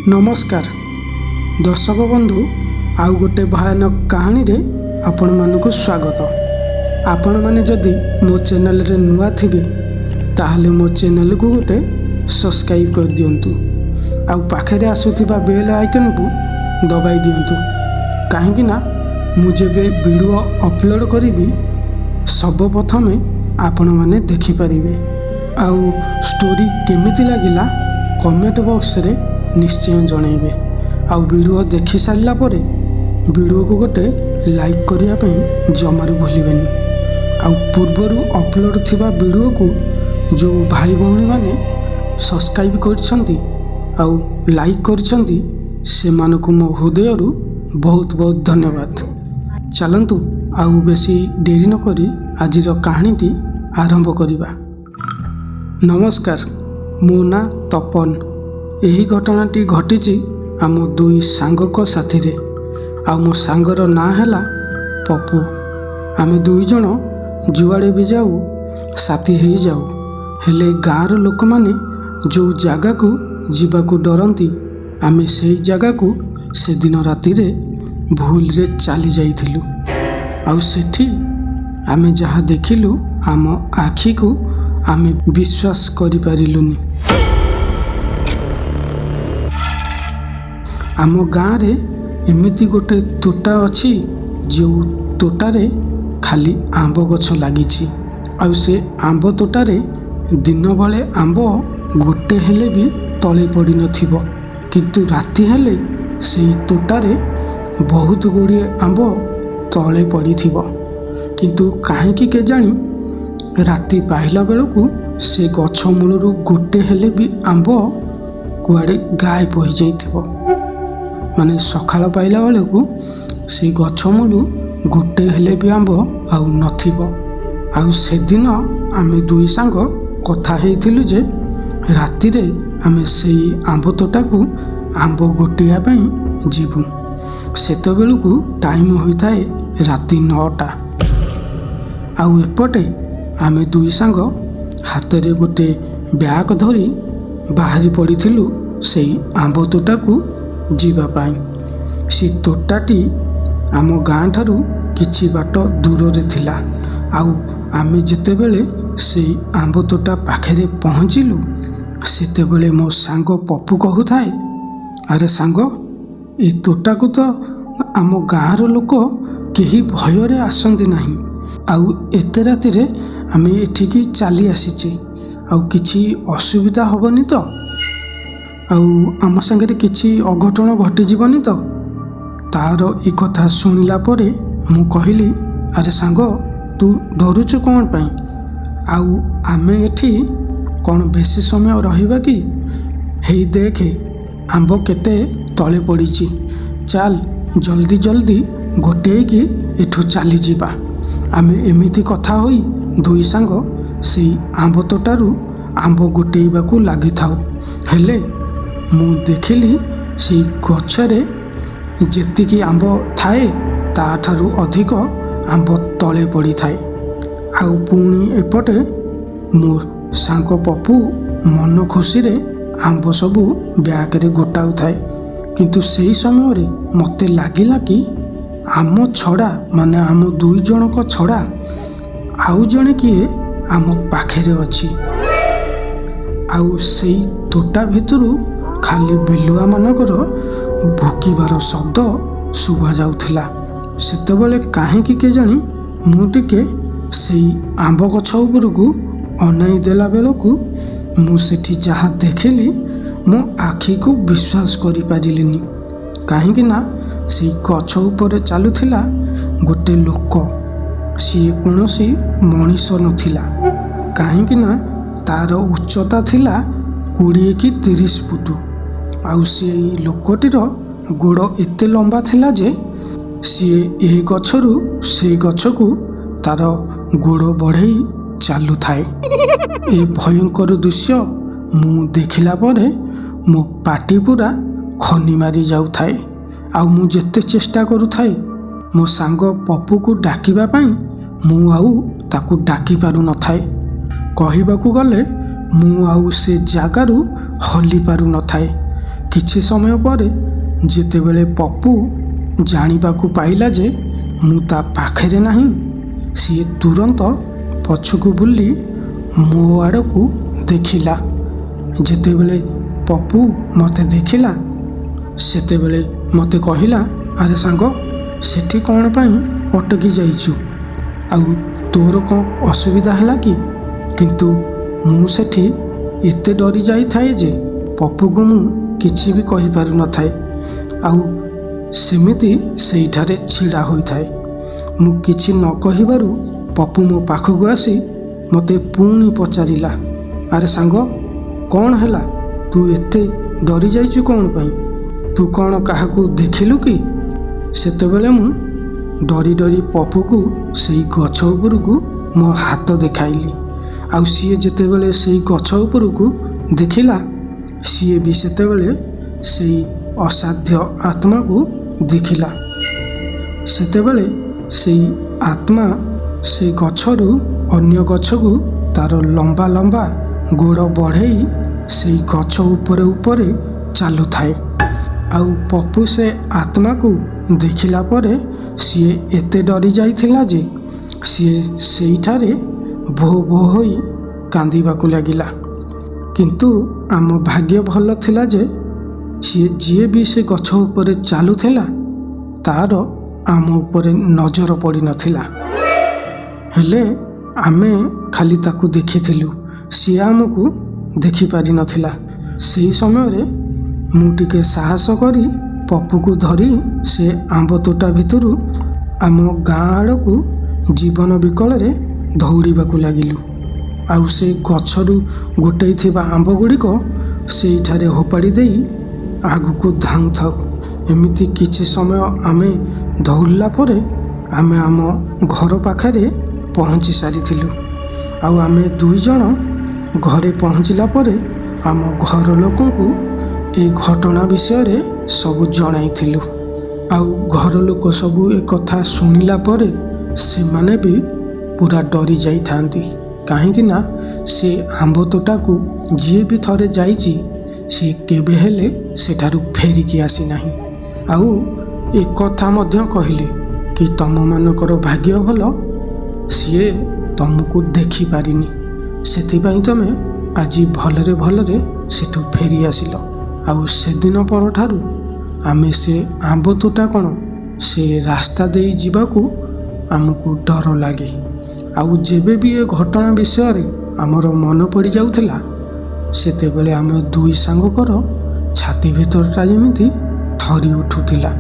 नमस्कार दर्शक बंधु आउ गोटे भयानक कहानी रे आपण मानकु स्वागत। आपण माने जदि मो चैनल रे नुआ थिबे ताहले मो चैनल को गोटे सब्सक्राइब कर दियंतु आउ पाखरे आसुथिबा बेल आइकन को दबाई दियंतु काहेकि ना मु जेबे वीडियो अपलोड करिबी सर्वप्रथमे आपण माने देखि परिबे। आउ स्टोरी केमिति लागिला कमेंट बॉक्स रे निश्चय जनइबे। आउ वीडियो देखि सारिला परे वीडियो को गोटे लाइक करिया पई जमारू भूलिबेनी। आउ पूर्वरु अपलोड थिबा वीडियो को जो भाई भौणी माने सब्सक्राइब करछंती आउ लाइक करछंती से मानको मो हृदयरु बहुत बहुत धन्यवाद। चलंतु आउ बेसी देरी न करी आजिर कहानीटी आरंभ करिबा। नमस्कार, मो ना तपन। यही घटनाटी घटी आम दुई सांगक साथी रे। आ मो सांगर ना हैला पप्पू। आमे दुई जण जुआड़े भी जाऊ साथी हो जाऊ, हेले गाँर लोक माने जो जगह को जीवा को डरती आमे से जगह को से दिन राति रे भूल रे चली जाइथिलु। आउ सेठी आमे जहाँ देखिलु आम आखि को आमे विश्वास करि पारिलुनी। आम गाँव रे एमिति गोटे तोटा अच्छी जो तोटारे खाली आंब गछ लागिछि। आउ से आंब तोटारे दिन बेले आंब गोटे हेले भी तले पड़ी नथिबो, किंतु राति हेले से तोटारे बहुत गुड़िए आंब तले पड़ी थिबो। किंतु काहेकि केजानी राति पाहिला बेलକୁ से गछ मूलरू गोटे हेले भी आंब कुआड़े गायब हो जाइथिबो। माने सकाळ पाइला बेलକୁ से गछ मूलू गोटे हेले भी आंब आउ नथिबो। आउ से दिन आमे दुई सांग कथा हेइथिलु जे राति रे आमे सेई आंब तोटा को आंब गोटिया पई जीवु। सेतो बेलକୁ टाइम होइथाए राति 9टा। आउ एपटे आमे दुई सांग हाथ रे गोटे बैग धरी बाहरी पड़िथिलु सेई आंब तोटा को जीवा पाई। सी तोटाटी आम गाँ ठारू किछि बाट दूर रे थिला। आउ आमे जेतेबेले से आंब तोटा पाखरे पहुँचिलु सेतेबेले मो सांग पप्पू कहूथाए, अरे सांग ए तोटा को तो आम गाँर लोक केही भୟରେ आसंती नाही। आउ एते राति रे आमे एठिकी चली आसीचे, आउ किछि असुविधा हबनी तो? आउ आम संगे किछि अघटन घटी जीवनी तो? तार ए कथा सुनिला परे मु कहली, अरे सांग तू डरुचु कौन पाई? आउ आमे एठी कौन बेसी समय रहिबा कि? हेई देखे आंब केते तले पड़ीची, चल जल्दी जल्दी गोटे कि एठू चली जीवा। आमे एमिति कथा होई दुई सांग से आंब तोटारू आंब गोटेइबाकू लागि थाउ। हेले मु देखिली से गछरे जेतिकी आंब थाए ताठारू अधिक आंब तले पड़ी थाए। आउ पुणी एपटे मो सांग पप्पू मन खुशी रे आंब सबू बैग रे गोटाउ थाए। किंतु सेही समय रे मते लागिला कि आम छड़ा माने आम दुई जनक छड़ा आउ जणे किए आम पाखेरे अछि। आउ सेई तोटा भितरू खाली बिलुआ मानकर भुकिबार शब्द शुभा जाउथिला। सेतेबेले काहेकि केजानी मु टिके सेई आंब गछ उपरकू अनाई देला बेलକୁ मु सेठी जहा देखिली मो आखि को विश्वास करि पारिलिनी। काहेकि ना से गछ ऊपर चलुथिला गोटे लोक। सी कौनसी मनीष नथिला, काहेकि ना तार उच्चता थिला 20 कि 30 फुट। आउ से लोकटीर गोड़ एते लंबा थिला जे सी ए गछरू से गछ को तार गोड़ बढ़ई चालू थाए। ए भयंकर दृश्य मु देखिला परे मो पाटी पूरा खनी मारी जाउ थाए। आउ मु जेते चेष्टा करू थाए मो सांग पप्पू को डाकिबा पाई मु आउ ताकू डाकी पारु न थाए। कहिबाकू गले मु आउ से जागारू हली पारु न थाए। କିଛି ସମୟ ପରେ ଯେତେବେଳେ ପପୁ ଜାଣିବାକୁ ପାଇଲା ଯେ ମୁଁ ତା ପାଖରେ ନାହିଁ, ସିଏ ତୁରନ୍ତ ପଛକୁ ବୁଲି ମୋ ଆଡ଼କୁ ଦେଖିଲା। ଯେତେବେଳେ ପପୁ ମୋତେ ଦେଖିଲା ସେତେବେଳେ ମୋତେ କହିଲା, ଆରେ ସାଙ୍ଗ, ସେଠି କ'ଣ ପାଇଁ ଅଟକି ଯାଇଛୁ? ଆଉ ତୋର କ'ଣ ଅସୁବିଧା ହେଲା କି? କିନ୍ତୁ ମୁଁ ସେଠି ଏତେ ଡରି ଯାଇଥାଏ ଯେ ପପୁକୁ ମୁଁ କିଛି ବି କହିପାରିନଥାଏ, ଆଉ ସେମିତି ସେଇଠାରେ ଛିଡ଼ା ହୋଇଥାଏ। ମୁଁ କିଛି ନ କହିବାରୁ ପପୁ ମୋ ପାଖକୁ ଆସି ମୋତେ ପୁଣି ପଚାରିଲା, ଆରେ ସାଙ୍ଗ, କ'ଣ ହେଲା? ତୁ ଏତେ ଡରି ଯାଇଛୁ କ'ଣ ପାଇଁ? ତୁ କ'ଣ କାହାକୁ ଦେଖିଲୁ କି? ସେତେବେଳେ ମୁଁ ଡରି ଡରି ପପୁକୁ ସେଇ ଗଛ ଉପରକୁ ମୋ ହାତ ଦେଖାଇଲି। ଆଉ ସିଏ ଯେତେବେଳେ ସେଇ ଗଛ ଉପରକୁ ଦେଖିଲା, ସିଏ ବି ସେତେବେଳେ ସେଇ ଅସାଧ୍ୟ ଆତ୍ମାକୁ ଦେଖିଲା। ସେତେବେଳେ ସେଇ ଆତ୍ମା ସେଇ ଗଛରୁ ଅନ୍ୟ ଗଛକୁ ତାର ଲମ୍ବା ଲମ୍ବା ଗୋଡ଼ ବଢ଼େଇ ସେଇ ଗଛ ଉପରେ ଉପରେ ଚାଲୁଥାଏ। ଆଉ ପପୁ ସେ ଆତ୍ମାକୁ ଦେଖିଲା ପରେ ସିଏ ଏତେ ଡରି ଯାଇଥିଲା ଯେ ସିଏ ସେଇଠାରେ ଭୋ ଭୋ ହୋଇ କାନ୍ଦିବାକୁ ଲାଗିଲା। କିନ୍ତୁ ଆମ ଭାଗ୍ୟ ଭଲ ଥିଲା ଯେ ସିଏ ଯିଏ ବି ସେ ଗଛ ଉପରେ ଚାଲୁଥିଲା ତାର ଆମ ଉପରେ ନଜର ପଡ଼ିନଥିଲା। ହେଲେ ଆମେ ଖାଲି ତାକୁ ଦେଖିଥିଲୁ, ସିଏ ଆମକୁ ଦେଖିପାରିନଥିଲା। ସେହି ସମୟରେ ମୁଁ ଟିକେ ସାହସ କରି ପପୁକୁ ଧରି ସେ ଆମ୍ବ ତୋଟା ଭିତରୁ ଆମ ଗାଁ ଆଡ଼କୁ ଜୀବନ ବିକଳରେ ଦୌଡ଼ିବାକୁ ଲାଗିଲୁ। ଆଉ ସେ ଗଛରୁ ଗୋଟେଇଥିବା ଆମ୍ବ ଗୁଡ଼ିକ ସେଇଠାରେ ହୋପାଡ଼ି ଦେଇ ଆଗକୁ ଧାଉଁଥାଉ। ଏମିତି କିଛି ସମୟ ଆମେ ଦୌଡ଼ିଲା ପରେ ଆମେ ଆମ ଘର ପାଖରେ ପହଞ୍ଚି ସାରିଥିଲୁ। ଆଉ ଆମେ 2 ଜଣ ଘରେ ପହଞ୍ଚିଲା ପରେ ଆମ ଘର ଲୋକଙ୍କୁ ଏ ଘଟଣା ବିଷୟରେ ସବୁ ଜଣାଇଥିଲୁ। ଆଉ ଘର ଲୋକ ସବୁ ଏକଥା ଶୁଣିଲା ପରେ ସେମାନେ ବି ପୁରା ଡରି ଯାଇଥାନ୍ତି। କାହିଁକି ନା ସେ ଆମ୍ବ ତୋଟାକୁ ଯିଏ ବି ଥରେ ଯାଇଛି ସିଏ କେବେ ହେଲେ ସେଠାରୁ ଫେରିକି ଆସିନାହିଁ। ଆଉ ଏକଥା ମଧ୍ୟ କହିଲେ କି ତମମାନଙ୍କର ଭାଗ୍ୟ ଭଲ, ସିଏ ତମକୁ ଦେଖିପାରିନି, ସେଥିପାଇଁ ତମେ ଆଜି ଭଲରେ ଭଲରେ ସେଠୁ ଫେରି ଆସିଲ। ଆଉ ସେଦିନ ପରଠାରୁ ଆମେ ସେ ଆମ୍ବ ତୋଟା କ'ଣ ସେ ରାସ୍ତା ଦେଇ ଯିବାକୁ ଆମକୁ ଡର ଲାଗେ। ଆଉ ଯେବେ ବି ଏ ଘଟଣା ବିଷୟରେ ଆମର ମନେ ପଡ଼ିଯାଉଥିଲା ସେତେବେଳେ ଆମେ 2 ସାଙ୍ଗଙ୍କର ଛାତି ଭିତରଟା ଯେମିତି ଥରି ଉଠୁଥିଲା।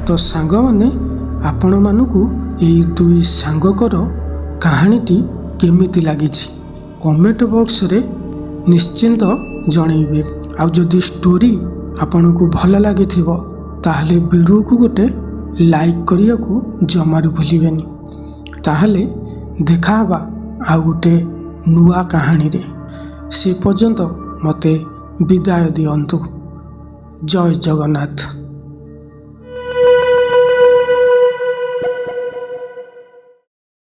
ତ ସାଙ୍ଗମାନେ, ଆପଣମାନଙ୍କୁ ଏଇ 2 ସାଙ୍ଗଙ୍କର କାହାଣୀଟି କେମିତି ଲାଗିଛି କମେଣ୍ଟ ବକ୍ସରେ ନିଶ୍ଚିନ୍ତ ଜଣାଇବେ। ଆଉ ଯଦି ଷ୍ଟୋରି ଆପଣଙ୍କୁ ଭଲ ଲାଗିଥିବ ତାହେଲେ ଭିଡ଼ିଓକୁ ଗୋଟେ ଲାଇକ୍ କରିବାକୁ ଜମାରୁ ଭୁଲିବେନି। ତାହେଲେ ଦେଖା ହେବା ଆଉ ଗୋଟେ ନୂଆ କାହାଣୀରେ। ସେ ପର୍ଯ୍ୟନ୍ତ ମୋତେ ବିଦାୟ ଦିଅନ୍ତୁ। ଜୟ ଜଗନ୍ନାଥ।